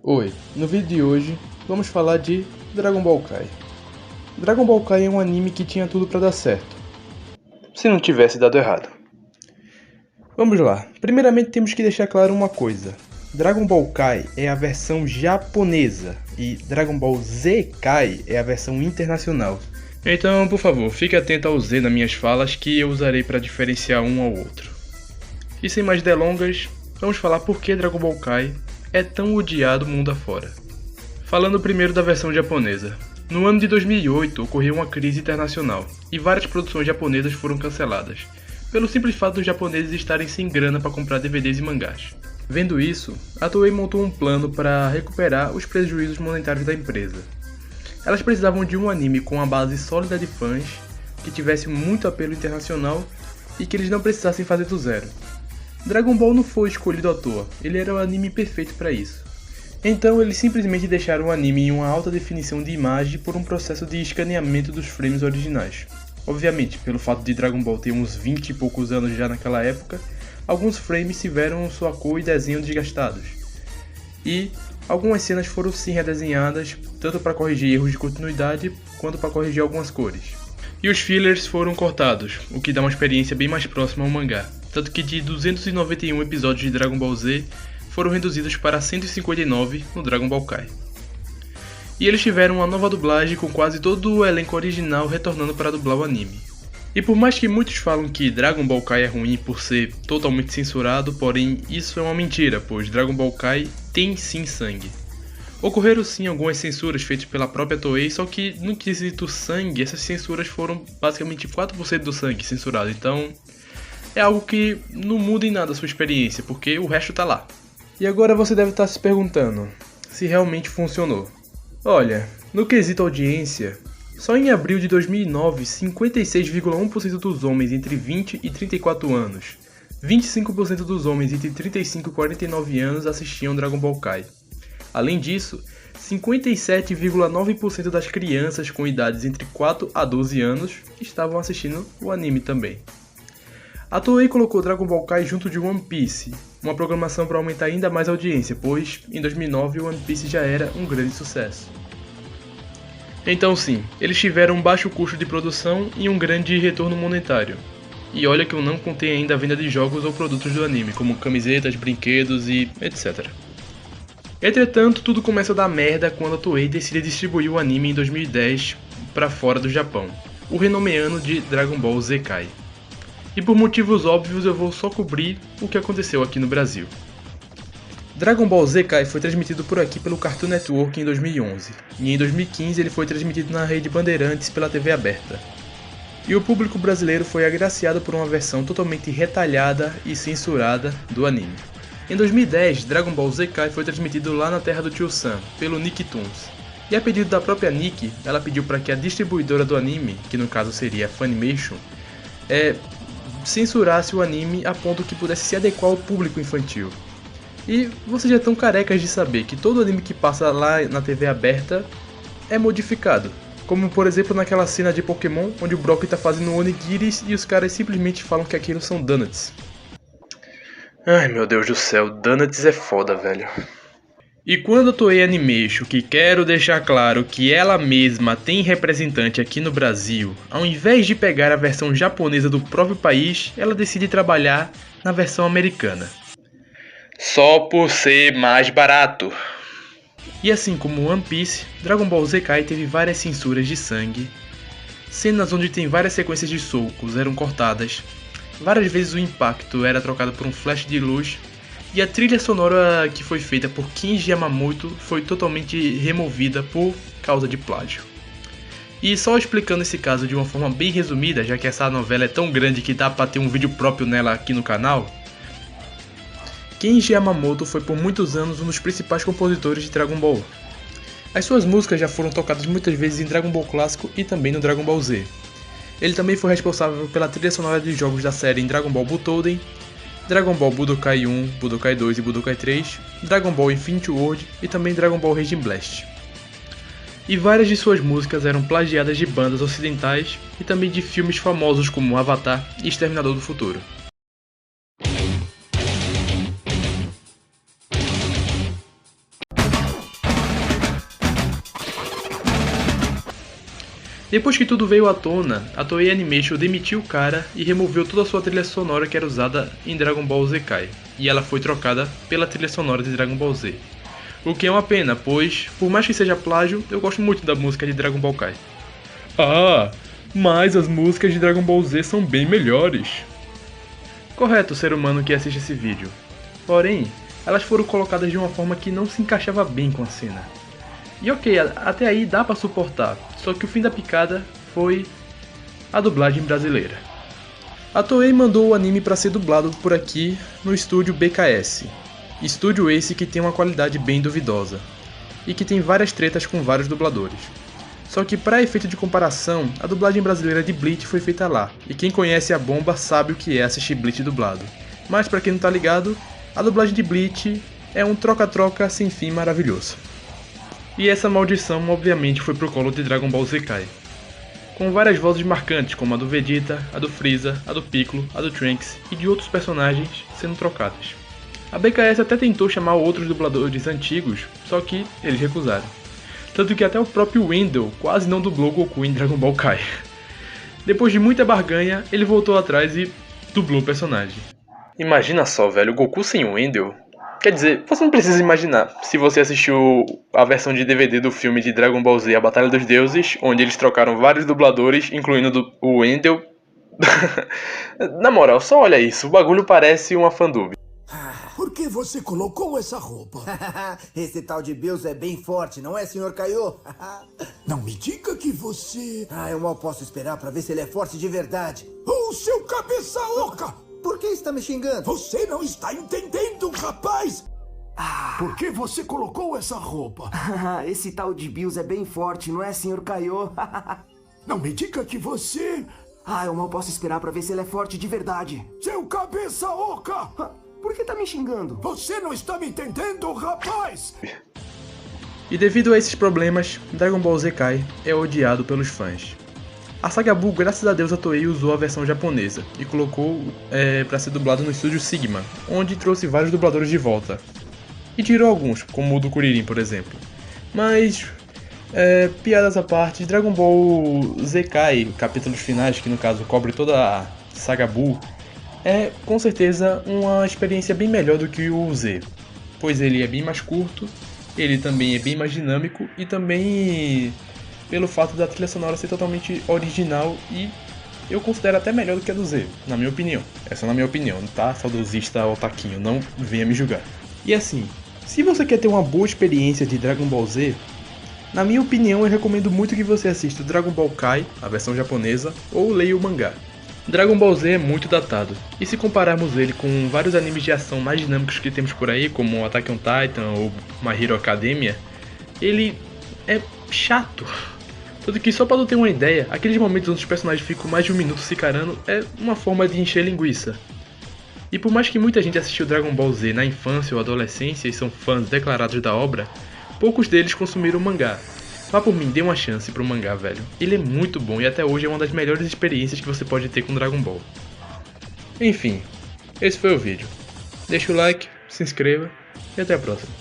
Oi, no vídeo de hoje vamos falar de Dragon Ball Kai. Dragon Ball Kai é um anime que tinha tudo pra dar certo, se não tivesse dado errado. Vamos lá, primeiramente temos que deixar claro uma coisa. Dragon Ball Kai é a versão japonesa e Dragon Ball Z Kai é a versão internacional. Então, por favor, fique atento ao Z nas minhas falas que eu usarei para diferenciar um ao outro. E sem mais delongas, vamos falar por que Dragon Ball Kai é tão odiado mundo afora. Falando primeiro da versão japonesa. No ano de 2008 ocorreu uma crise internacional e várias produções japonesas foram canceladas, pelo simples fato dos japoneses estarem sem grana para comprar DVDs e mangás. Vendo isso, a Toei montou um plano para recuperar os prejuízos monetários da empresa. Elas precisavam de um anime com uma base sólida de fãs, que tivesse muito apelo internacional e que eles não precisassem fazer do zero. Dragon Ball não foi escolhido à toa, ele era o anime perfeito para isso. Então eles simplesmente deixaram o anime em uma alta definição de imagem por um processo de escaneamento dos frames originais. Obviamente, pelo fato de Dragon Ball ter uns 20 e poucos anos já naquela época, alguns frames tiveram sua cor e desenho desgastados. E algumas cenas foram sim redesenhadas, tanto para corrigir erros de continuidade, quanto para corrigir algumas cores. E os fillers foram cortados, o que dá uma experiência bem mais próxima ao mangá, tanto que de 291 episódios de Dragon Ball Z, foram reduzidos para 159 no Dragon Ball Kai. E eles tiveram uma nova dublagem com quase todo o elenco original retornando para dublar o anime. E por mais que muitos falam que Dragon Ball Kai é ruim por ser totalmente censurado, porém isso é uma mentira, pois Dragon Ball Kai tem sim sangue. Ocorreram sim algumas censuras feitas pela própria Toei, só que no quesito sangue, essas censuras foram basicamente 4% do sangue censurado, então é algo que não muda em nada a sua experiência, porque o resto tá lá. E agora você deve estar se perguntando se realmente funcionou. Olha, no quesito audiência, só em abril de 2009, 56,1% dos homens entre 20 e 34 anos, 25% dos homens entre 35 e 49 anos assistiam Dragon Ball Kai. Além disso, 57,9% das crianças com idades entre 4 a 12 anos estavam assistindo o anime também. A Toei colocou Dragon Ball Kai junto de One Piece, uma programação para aumentar ainda mais a audiência, pois em 2009 One Piece já era um grande sucesso. Então sim, eles tiveram um baixo custo de produção e um grande retorno monetário. E olha que eu não contei ainda a venda de jogos ou produtos do anime, como camisetas, brinquedos e etc. Entretanto, tudo começa a dar merda quando a Toei decide distribuir o anime em 2010 para fora do Japão, o renomeando de Dragon Ball Z Kai. E por motivos óbvios eu vou só cobrir o que aconteceu aqui no Brasil. Dragon Ball Z Kai foi transmitido por aqui pelo Cartoon Network em 2011, e em 2015 ele foi transmitido na rede Bandeirantes pela TV aberta. E o público brasileiro foi agraciado por uma versão totalmente retalhada e censurada do anime. Em 2010, Dragon Ball Z Kai foi transmitido lá na terra do Tio Sam, pelo Nicktoons. E a pedido da própria Nick, ela pediu para que a distribuidora do anime, que no caso seria a Funimation, censurasse o anime a ponto que pudesse se adequar ao público infantil. E vocês já estão carecas de saber que todo anime que passa lá na TV aberta é modificado. Como por exemplo naquela cena de Pokémon, onde o Brock tá fazendo onigiris e os caras simplesmente falam que aquilo são donuts. Ai meu Deus do céu, donuts é foda, velho. E quando a Toei Animation, que quero deixar claro que ela mesma tem representante aqui no Brasil, ao invés de pegar a versão japonesa do próprio país, ela decide trabalhar na versão americana. Só por ser mais barato. E assim como One Piece, Dragon Ball Z Kai teve várias censuras de sangue, cenas onde tem várias sequências de socos eram cortadas, várias vezes o impacto era trocado por um flash de luz, e a trilha sonora que foi feita por Kenji Yamamoto foi totalmente removida por causa de plágio. E só explicando esse caso de uma forma bem resumida, já que essa novela é tão grande que dá pra ter um vídeo próprio nela aqui no canal, Kenji Yamamoto foi por muitos anos um dos principais compositores de Dragon Ball. As suas músicas já foram tocadas muitas vezes em Dragon Ball clássico e também no Dragon Ball Z. Ele também foi responsável pela trilha sonora de jogos da série em Dragon Ball Butoden, Dragon Ball Budokai 1, Budokai 2 e Budokai 3, Dragon Ball Infinite World e também Dragon Ball Raging Blast. E várias de suas músicas eram plagiadas de bandas ocidentais e também de filmes famosos como Avatar e Exterminador do Futuro. Depois que tudo veio à tona, a Toei Animation demitiu o cara e removeu toda a sua trilha sonora que era usada em Dragon Ball Z Kai, e ela foi trocada pela trilha sonora de Dragon Ball Z. O que é uma pena, pois, por mais que seja plágio, eu gosto muito da música de Dragon Ball Kai. Ah, mas as músicas de Dragon Ball Z são bem melhores. Correto, ser humano que assiste esse vídeo. Porém, elas foram colocadas de uma forma que não se encaixava bem com a cena. E ok, até aí dá pra suportar, só que o fim da picada foi a dublagem brasileira. A Toei mandou o anime para ser dublado por aqui no estúdio BKS. Estúdio esse que tem uma qualidade bem duvidosa, e que tem várias tretas com vários dubladores. Só que para efeito de comparação, a dublagem brasileira de Bleach foi feita lá, e quem conhece a bomba sabe o que é assistir Bleach dublado. Mas para quem não tá ligado, a dublagem de Bleach é um troca-troca sem fim maravilhoso. E essa maldição obviamente foi pro colo de Dragon Ball Z Kai, com várias vozes marcantes como a do Vegeta, a do Freeza, a do Piccolo, a do Trunks e de outros personagens sendo trocadas. A BKS até tentou chamar outros dubladores antigos, só que eles recusaram. Tanto que até o próprio Wendell quase não dublou Goku em Dragon Ball Kai. Depois de muita barganha, ele voltou atrás e dublou o personagem. Imagina só, velho, o Goku sem o Wendell. Quer dizer, você não precisa imaginar se você assistiu a versão de DVD do filme de Dragon Ball Z, A Batalha dos Deuses, onde eles trocaram vários dubladores, incluindo o Wendell. Na moral, só olha isso, o bagulho parece uma fandub. Por que você colocou essa roupa? Esse tal de Bills é bem forte, não é, Sr. Kaiô? Não me diga que você... Eu mal posso esperar pra ver se ele é forte de verdade. Oh, seu cabeça oca! Por que está me xingando? Você não está entendendo, rapaz! Por que você colocou essa roupa? Esse tal de Bills é bem forte, não é, Sr. Kaiô? Não me diga que você... Eu mal posso esperar pra ver se ele é forte de verdade. Seu cabeça oca! Por que tá me xingando? Você não está me entendendo, rapaz! E devido a esses problemas, Dragon Ball Z Kai é odiado pelos fãs. A saga Buu, graças a Deus, a Toei usou a versão japonesa e colocou para ser dublado no estúdio Sigma, onde trouxe vários dubladores de volta. E tirou alguns, como o do Kuririn, por exemplo. Mas, piadas à parte, Dragon Ball Z Kai, capítulos finais, que no caso cobre toda a saga Buu, é com certeza uma experiência bem melhor do que o Z, pois ele é bem mais curto, ele também é bem mais dinâmico e também pelo fato da trilha sonora ser totalmente original e eu considero até melhor do que a do Z, na minha opinião. Essa é na minha opinião, tá? Saudosista otaquinho, não venha me julgar. E assim, se você quer ter uma boa experiência de Dragon Ball Z, na minha opinião eu recomendo muito que você assista o Dragon Ball Kai, a versão japonesa, ou leia o mangá. Dragon Ball Z é muito datado, e se compararmos ele com vários animes de ação mais dinâmicos que temos por aí, como Attack on Titan ou My Hero Academia, ele é chato. Tanto que só pra tu ter uma ideia, aqueles momentos onde os personagens ficam mais de um minuto se carando é uma forma de encher linguiça. E por mais que muita gente assistiu Dragon Ball Z na infância ou adolescência e são fãs declarados da obra, poucos deles consumiram o mangá. Vá por mim, dê uma chance pro mangá, velho. Ele é muito bom e até hoje é uma das melhores experiências que você pode ter com Dragon Ball. Enfim, esse foi o vídeo. Deixa o like, se inscreva e até a próxima.